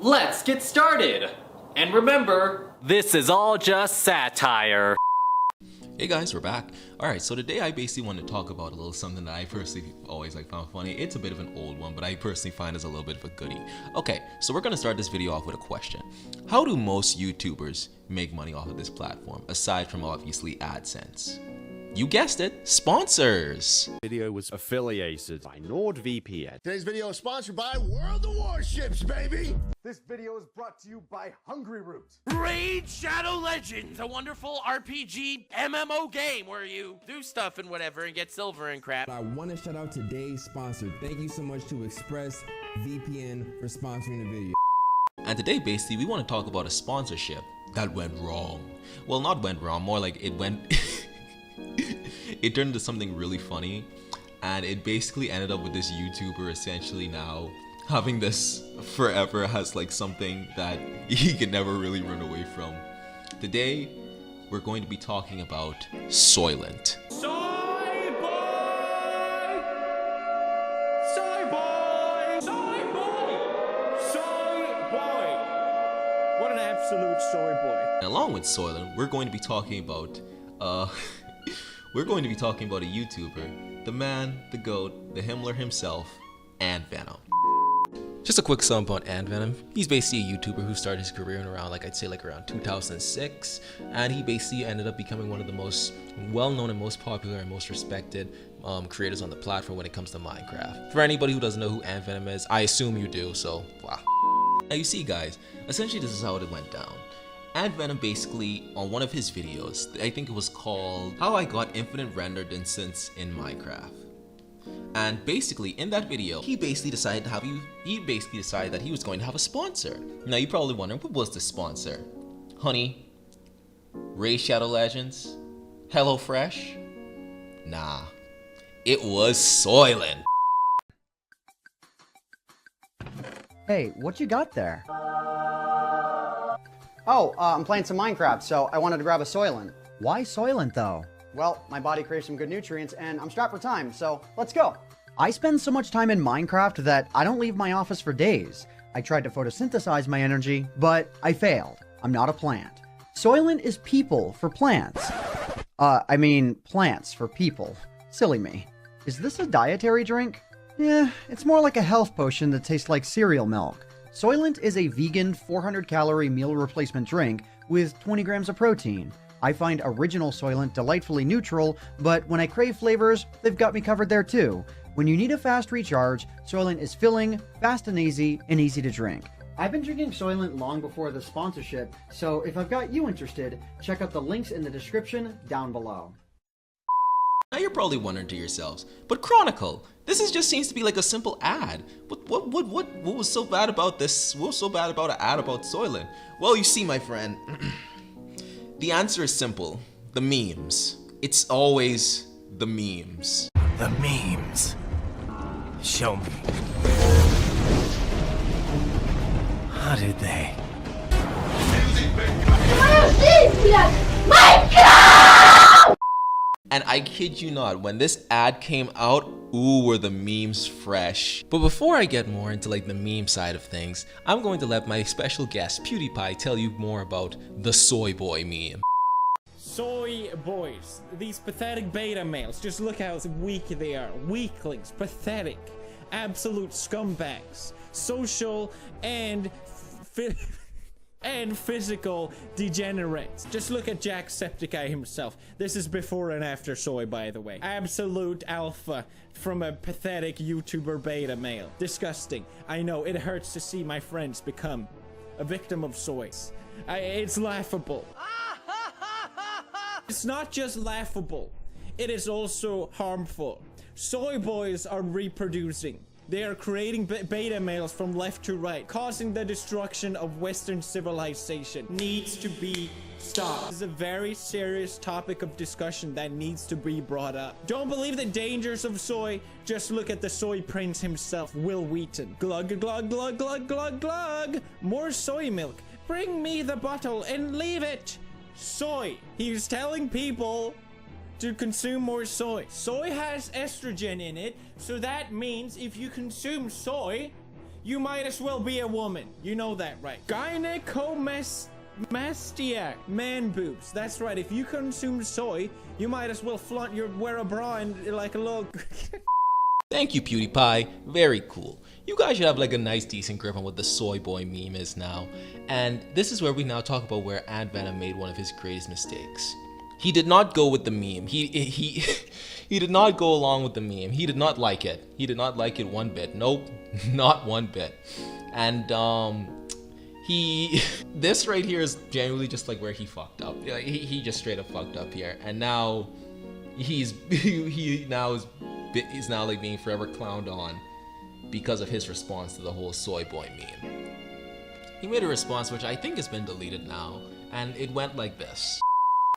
Let's get started! And remember, this is all just satire. Hey guys, we're back. Alright, so today I basically want to talk about a little something that I personally always found funny. It's a bit of an old one, but I personally find is a little bit of a goodie. Okay, so we're going to start this video off with a question. How do most YouTubers make money off of this platform, aside from obviously AdSense? You guessed it, sponsors! Video was affiliated by NordVPN. Today's video is sponsored by World of Warships, baby! This video is brought to you by Hungry Root. Raid Shadow Legends, a wonderful RPG MMO game where you do stuff and whatever and get silver and crap. I want to shout out today's sponsor. Thank you so much to ExpressVPN for sponsoring the video. And today basically we want to talk about a sponsorship that went wrong. Well, not went wrong, more like it went... It turned into something really funny, and it basically ended up with this YouTuber essentially now having this forever as like something that he can never really run away from. Today, we're going to be talking about Soylent. Soy boy! Soy boy! Soy boy! Soy boy! What an absolute soy boy. And along with Soylent, we're going to be talking about we're going to be talking about a YouTuber, the man, the GOAT, the Himmler himself, Antvenom. Just a quick sum on Antvenom. He's basically a YouTuber who started his career in around, like I'd say like around 2006, and he basically ended up becoming one of the most well-known and most popular and most respected creators on the platform when it comes to Minecraft. For anybody who doesn't know who Antvenom is, I assume you do, so wow. Now you see guys, essentially this is how it went down. Antvenom basically, on one of his videos, I think it was called How I Got Infinite Rendered Instance in Minecraft. And basically in that video, he basically decided that he was going to have a sponsor. Now you're probably wondering, what was the sponsor? Honey? Raid Shadow Legends? HelloFresh? Nah, it was Soylent. Hey, what you got there? Oh, I'm playing some Minecraft, so I wanted to grab a Soylent. Why Soylent, though? Well, my body craves some good nutrients, and I'm strapped for time, so let's go. I spend so much time in Minecraft that I don't leave my office for days. I tried to photosynthesize my energy, but I failed. I'm not a plant. Soylent is people for plants. I mean, plants for people. Silly me. Is this a dietary drink? Yeah, it's more like a health potion that tastes like cereal milk. Soylent is a vegan 400-calorie meal replacement drink with 20 grams of protein. I find original Soylent delightfully neutral, but when I crave flavors, they've got me covered there too. When you need a fast recharge, Soylent is filling, fast and easy to drink. I've been drinking Soylent long before the sponsorship, so if I've got you interested, check out the links in the description down below. Now you're probably wondering to yourselves, but Chronicle, this just seems to be like a simple ad. What was so bad about this? What was so bad about an ad about Soylent? Well, you see, my friend, the answer is simple. The memes. It's always the memes. The memes. Show me. How did they? And I kid you not, when this ad came out, ooh, were the memes fresh. But before I get more into like the meme side of things, I'm going to let my special guest, PewDiePie, tell you more about the soy boy meme. Soy boys, these pathetic beta males, just look how weak they are. Weaklings, pathetic, absolute scumbags, social and physical degenerates. Just look at Jacksepticeye himself. This is before and after soy, by the way. Absolute alpha from a pathetic YouTuber beta male. Disgusting. I know, it hurts to see my friends become a victim of soy. It's laughable. It's not just laughable, it is also harmful. Soy boys are reproducing. They are creating beta males from left to right, causing the destruction of Western civilization. Needs to be stopped. This is a very serious topic of discussion that needs to be brought up. Don't believe the dangers of soy. Just look at the soy prince himself, Will Wheaton. Glug, glug, glug, glug, glug, glug. More soy milk. Bring me the bottle and leave it. Soy. He's telling people to consume more soy. Soy has estrogen in it, so that means if you consume soy, you might as well be a woman. You know that, right? Gynecomastia, man boobs. That's right. If you consume soy, you might as well wear a bra and like a little. Thank you, PewDiePie. Very cool. You guys should have like a nice, decent grip on what the soy boy meme is now. And this is where we now talk about where Antvenom made one of his greatest mistakes. He did not go with the meme. He did not go along with the meme. He did not like it. He did not like it one bit. Nope, not one bit. And this right here is genuinely just like where he fucked up. Like, he just straight up fucked up here. And now he's now like being forever clowned on because of his response to the whole soy boy meme. He made a response which I think has been deleted now, and it went like this.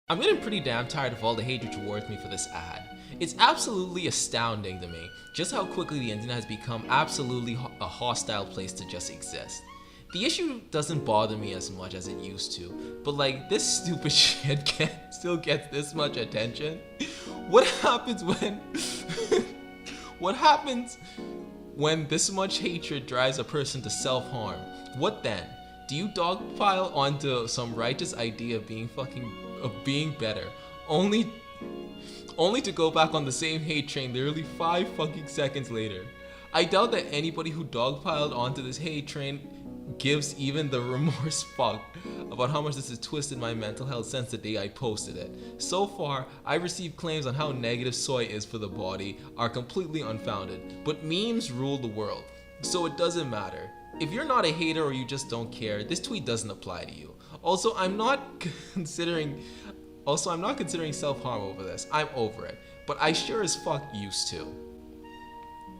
I'm getting pretty damn tired of all the hatred towards me for this ad. It's absolutely astounding to me just how quickly the internet has become absolutely a hostile place to just exist. The issue doesn't bother me as much as it used to, but like this stupid shit still gets this much attention. What happens when what happens when this much hatred drives a person to self-harm? What then? Do you dogpile onto some righteous idea of being better, only to go back on the same hate train literally 5 fucking seconds later? I doubt that anybody who dogpiled onto this hate train gives even the remorse fuck about how much this has twisted my mental health since the day I posted it. So far, I've received claims on how negative soy is for the body are completely unfounded, but memes rule the world, so it doesn't matter. If you're not a hater or you just don't care, this tweet doesn't apply to you. Also, I'm not considering self-harm over this. I'm over it, but I sure as fuck used to.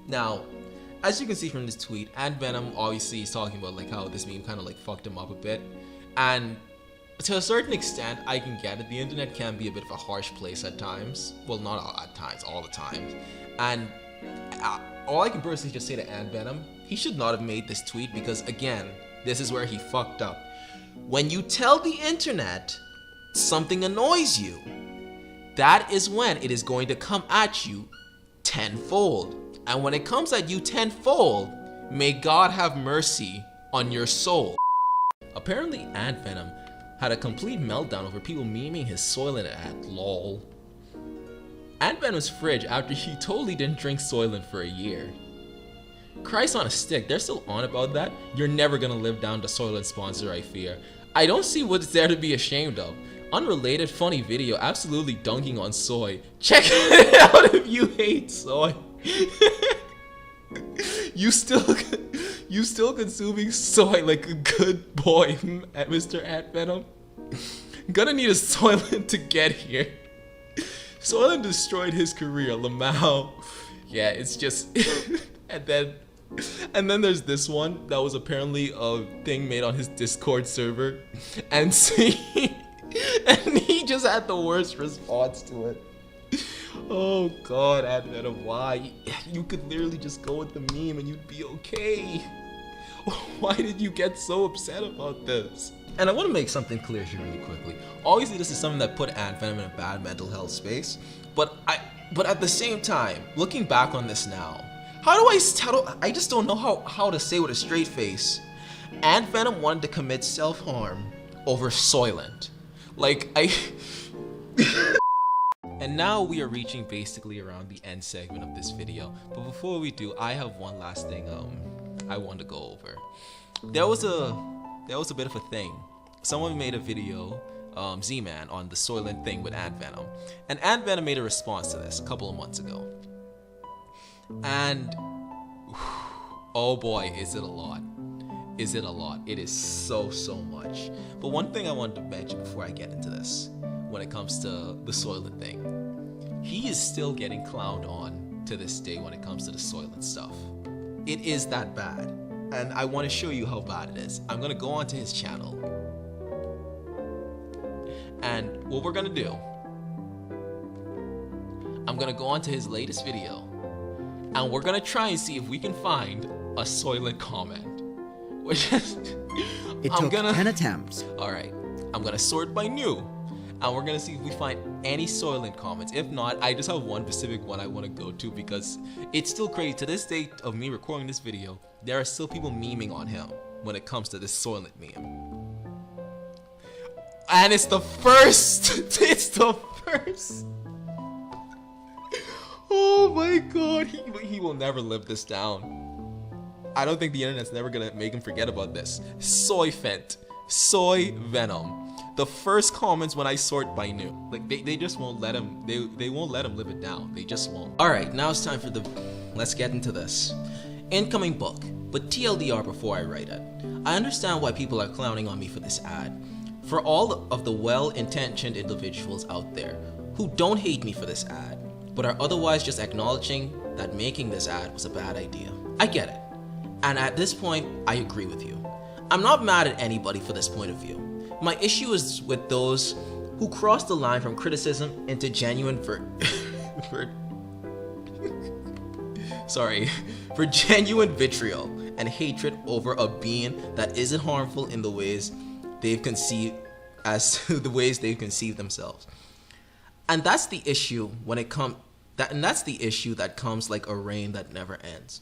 Now, as you can see from this tweet, Antvenom obviously is talking about like how this meme kind of like fucked him up a bit, and to a certain extent, I can get it. The internet can be a bit of a harsh place at times. Well, not all at times, all the time. And all I can personally just say to Antvenom, he should not have made this tweet because, again, this is where he fucked up. When you tell the internet something annoys you, that is when it is going to come at you tenfold. And when it comes at you tenfold, may God have mercy on your soul. Apparently, Antvenom had a complete meltdown over people memeing his Soylent ad, lol. Antvenom's fridge after he totally didn't drink Soylent for a year. Christ on a stick, they're still on about that? You're never gonna live down to Soylent sponsor, I fear. I don't see what's there to be ashamed of. Unrelated funny video absolutely dunking on soy. Check it out if you hate soy. You still consuming soy like a good boy, Mr. Antvenom? Gonna need a Soylent to get here. Soylent destroyed his career, Lamau. Yeah, it's just and then there's this one that was apparently a thing made on his Discord server, and he just had the worst response to it. Oh god, Antvenom, why? You could literally just go with the meme and you'd be okay. Why did you get so upset about this? And I want to make something clear here really quickly. Obviously, this is something that put Antvenom in a bad mental health space, but at the same time, looking back on this now, I just don't know how to say with a straight face. Antvenom wanted to commit self-harm over Soylent. And now we are reaching basically around the end segment of this video. But before we do, I have one last thing I want to go over. There was a bit of a thing. Someone made a video, Z-Man, on the Soylent thing with Antvenom. And Antvenom made a response to this a couple of months ago. And oh boy, is it a lot. Is it a lot? It is so much. But one thing I wanted to mention before I get into this, when it comes to the Soylent thing, he is still getting clowned on to this day when it comes to the Soylent stuff. It is that bad, and I want to show you how bad it is. I'm gonna go onto his channel, and what we're gonna do, I'm gonna go onto his latest video, and we're gonna try and see if we can find a Soylent comment. Which is, It took 10 attempts. Alright, I'm gonna sort by new. and we're gonna see if we find any Soylent comments. If not, I just have one specific one I want to go to because it's still crazy. To this date of me recording this video, there are still people memeing on him when it comes to this Soylent meme. And it's the first! It's the first! Oh my god, he will never live this down. I don't think the internet's never gonna make him forget about this. Soylent. Soy Venom. The first comments when I sort by new. Like they just won't let him, they won't let him live it down. They just won't. Alright, now it's time for let's get into this. Incoming book, but TLDR before I write it. I understand why people are clowning on me for this ad. For all of the well-intentioned individuals out there who don't hate me for this ad, but are otherwise just acknowledging that making this ad was a bad idea. I get it. And at this point, I agree with you. I'm not mad at anybody for this point of view. My issue is with those who cross the line from criticism into genuine for genuine vitriol and hatred over a being that isn't harmful in the ways they've conceived themselves. And that's the issue that's the issue that comes like a rain that never ends.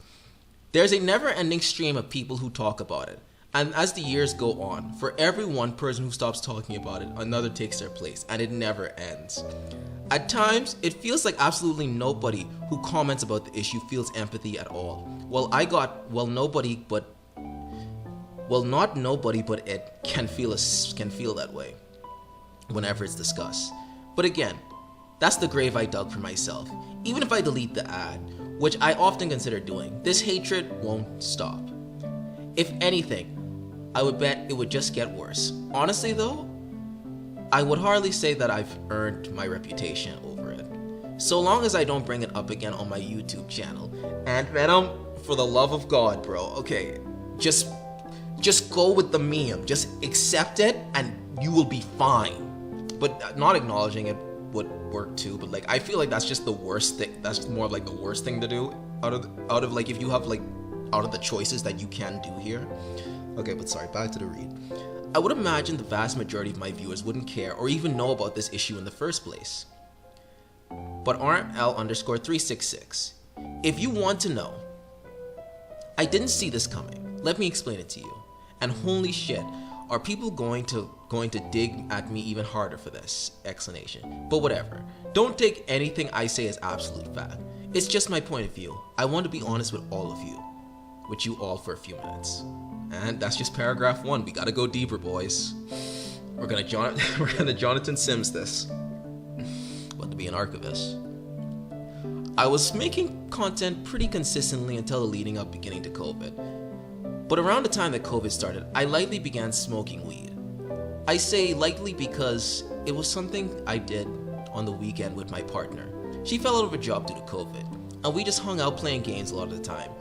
There's a never-ending stream of people who talk about it. And as the years go on, for every one person who stops talking about it, another takes their place, and it never ends. At times, it feels like absolutely nobody who comments about the issue feels empathy at all. Not nobody, but it can feel that way whenever it's discussed. But again, that's the grave I dug for myself. Even if I delete the ad, which I often consider doing, this hatred won't stop. If anything, I would bet it would just get worse. Honestly though, I would hardly say that I've earned my reputation over it. So long as I don't bring it up again on my YouTube channel. Antvenom, for the love of God, bro, okay, just go with the meme. Just accept it and you will be fine. But not acknowledging it would work too, but like I feel like that's just the worst thing. That's more of like the worst thing to do out of like if you have like out of the choices that you can do here. Okay, but sorry, back to the read. I would imagine the vast majority of my viewers wouldn't care or even know about this issue in the first place. But RL_366, if you want to know, I didn't see this coming. Let me explain it to you. And holy shit, are people going to dig at me even harder for this explanation? But whatever. Don't take anything I say as absolute fact. It's just my point of view. I want to be honest with all of you. With you all for a few minutes. And that's just paragraph 1. We gotta go deeper, boys. We're gonna Jonathan Sims this. About to be an archivist. I was making content pretty consistently until the leading up beginning to COVID. But around the time that COVID started, I lightly began smoking weed. I say lightly because it was something I did on the weekend with my partner. She fell out of a job due to COVID, and we just hung out playing games a lot of the time.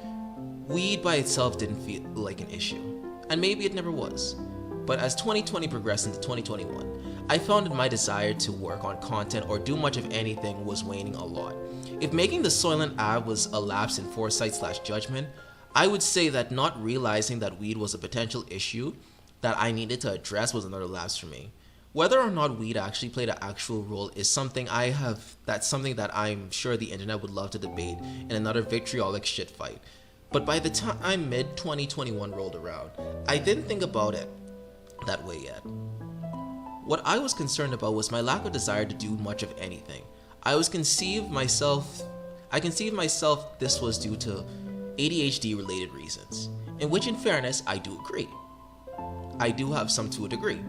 Weed by itself didn't feel like an issue, and maybe it never was. But as 2020 progressed into 2021, I found that my desire to work on content or do much of anything was waning a lot. If making the Soylent ad was a lapse in foresight/judgment, I would say that not realizing that weed was a potential issue that I needed to address was another lapse for me. Whether or not weed actually played an actual role is something that's something that I'm sure the internet would love to debate in another vitriolic shit fight. But by the time mid-2021 rolled around, I didn't think about it that way yet. What I was concerned about was my lack of desire to do much of anything. I conceived myself this was due to ADHD related reasons, in which in fairness, I do agree. I do have some to a degree.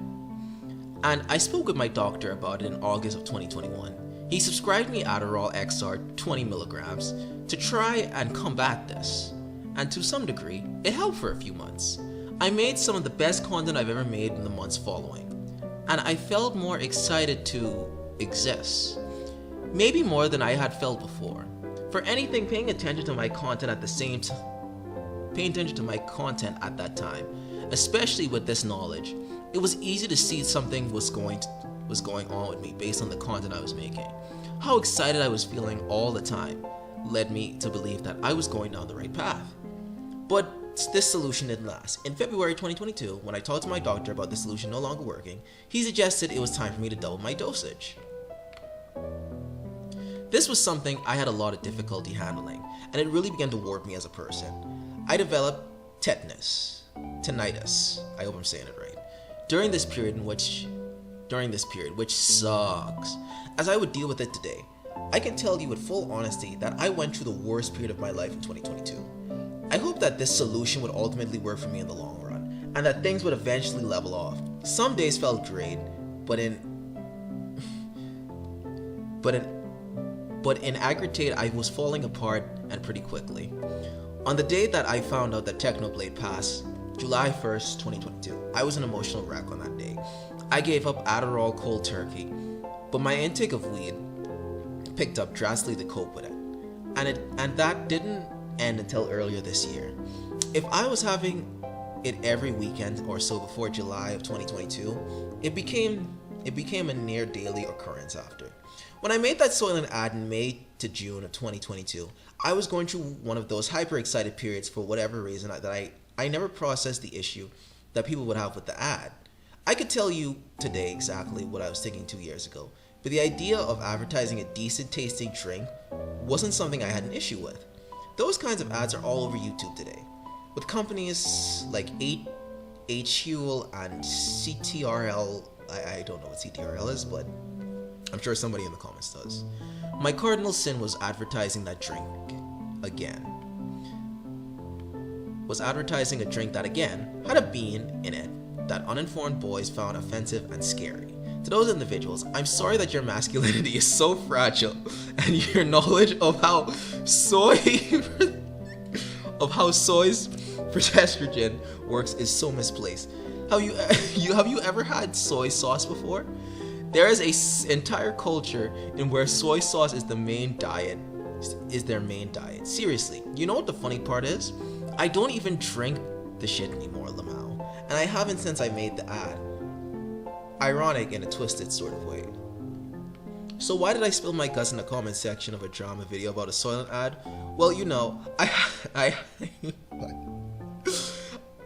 And I spoke with my doctor about it in August of 2021. He prescribed me Adderall XR 20 milligrams to try and combat this. And to some degree, it helped for a few months. I made some of the best content I've ever made in the months following. And I felt more excited to exist. Maybe more than I had felt before. For anything, paying attention to my content at that time, especially with this knowledge, it was easy to see something was going on with me based on the content I was making. How excited I was feeling all the time led me to believe that I was going down the right path. But this solution didn't last. In February 2022, when I talked to my doctor about the solution no longer working, he suggested it was time for me to double my dosage. This was something I had a lot of difficulty handling, and it really began to warp me as a person. I developed tinnitus, I hope I'm saying it right, during this period, which sucks. As I would deal with it today, I can tell you with full honesty that I went through the worst period of my life in 2022. I hope that this solution would ultimately work for me in the long run, and that things would eventually level off. Some days felt great, but in aggregate, I was falling apart, and pretty quickly. On the day that I found out that Technoblade passed, July 1st, 2022, I was an emotional wreck on that day. I gave up Adderall cold turkey, but my intake of weed picked up drastically to cope with it. And that didn't end until earlier this year. If I was having it every weekend or so before July of 2022, it became a near daily occurrence after. When I made that Soylent ad in May to June of 2022, I was going through one of those hyper-excited periods for whatever reason that I never processed the issue that people would have with the ad. I could tell you today exactly what I was thinking 2 years ago, but the idea of advertising a decent tasting drink wasn't something I had an issue with. Those kinds of ads are all over YouTube today, with companies like HUL and CTRL. I don't know what CTRL is, but I'm sure somebody in the comments does. My cardinal sin was advertising that drink again. Was advertising a drink that again had a bean in it that uninformed boys found offensive and scary. To those individuals, I'm sorry that your masculinity is so fragile and your knowledge of how soy's progesterone works is so misplaced. Have you ever had soy sauce before? There is an entire culture in where soy sauce is their main diet. Seriously, you know what the funny part is? I don't even drink the shit anymore, Lamau, and I haven't since I made the ad. Ironic in a twisted sort of way. So why did I spill my guts in the comment section of a drama video about a Soylent ad? Well, you know,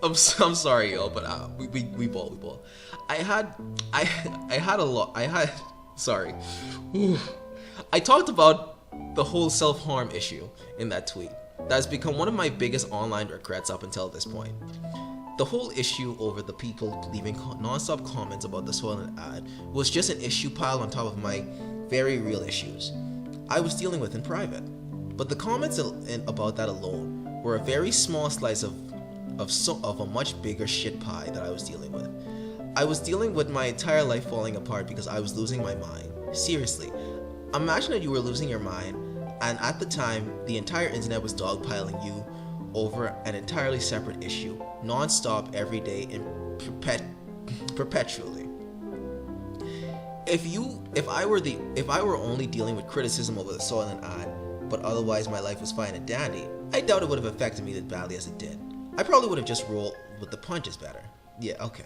I'm sorry, yo, but we ball. I talked about the whole self-harm issue in that tweet. That's become one of my biggest online regrets up until this point. The whole issue over the people leaving non-stop comments about the Soylent ad was just an issue piled on top of my very real issues I was dealing with in private. But the comments about that alone were a very small slice of a much bigger shit pie that I was dealing with. I was dealing with my entire life falling apart because I was losing my mind. Seriously, imagine that you were losing your mind, and at the time, the entire internet was dogpiling you over an entirely separate issue, non-stop, every day, and perpetually. If I were only dealing with criticism over the Soylent ad, but otherwise my life was fine and dandy, I doubt it would have affected me as badly as it did. I probably would have just rolled with the punches better. Yeah, okay,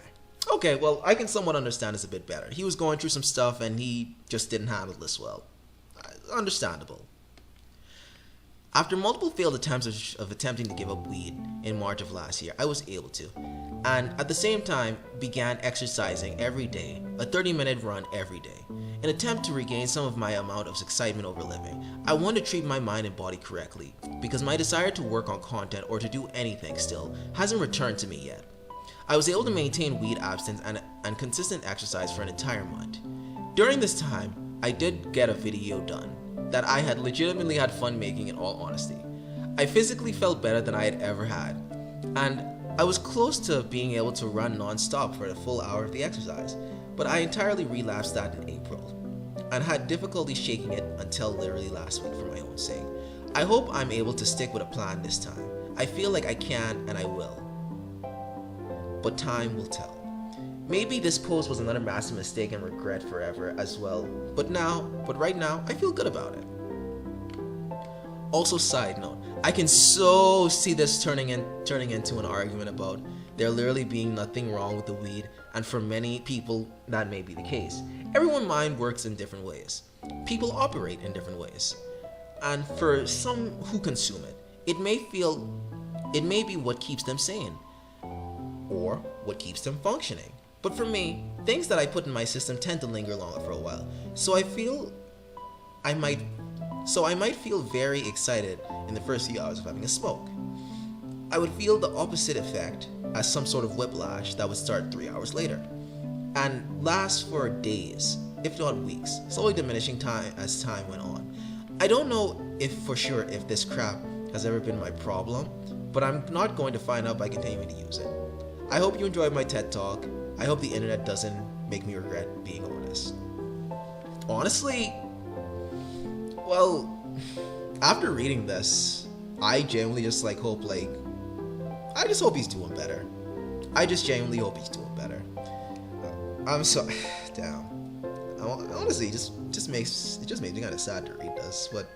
well, I can somewhat understand this a bit better. He was going through some stuff and he just didn't handle this well. Understandable. After multiple failed attempts of attempting to give up weed in March of last year, I was able to, and at the same time began exercising every day, a 30-minute run every day, in an attempt to regain some of my amount of excitement over living. I wanted to treat my mind and body correctly, because my desire to work on content or to do anything still hasn't returned to me yet. I was able to maintain weed abstinence and consistent exercise for an entire month. During this time, I did get a video done that I had legitimately had fun making, in all honesty. I physically felt better than I had ever had, and I was close to being able to run non-stop for a full hour of the exercise, but I entirely relapsed that in April, and had difficulty shaking it until literally last week for my own sake. I hope I'm able to stick with a plan this time. I feel like I can and I will, but time will tell. Maybe this post was another massive mistake and regret forever as well, but right now, I feel good about it. Also, side note, I can so see this turning into an argument about there literally being nothing wrong with the weed, and for many people, that may be the case. Everyone's mind works in different ways. People operate in different ways. And for some who consume it, it may feel It may be what keeps them sane, or what keeps them functioning. But for me, things that I put in my system tend to linger longer for a while. So I might feel very excited in the first few hours of having a smoke. I would feel the opposite effect as some sort of whiplash that would start 3 hours later, and last for days, if not weeks, slowly diminishing time as time went on. I don't know if for sure if this crap has ever been my problem, but I'm not going to find out by continuing to use it. I hope you enjoyed my TED Talk. I hope the internet doesn't make me regret being honest. Honestly, well, after reading this, I genuinely just hope I just hope he's doing better. I just genuinely hope he's doing better. I'm so damn. Honestly, it just makes me kind of sad to read this, but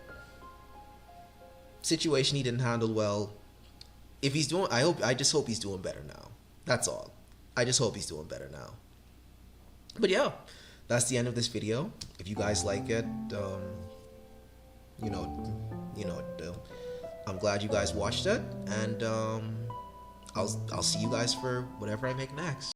situation he didn't handle well. If he's doing, I just hope he's doing better now. That's all. I just hope he's doing better now. But yeah, that's the end of this video. If you guys like it, you know what to do. I'm glad you guys watched it, and I'll see you guys for whatever I make next.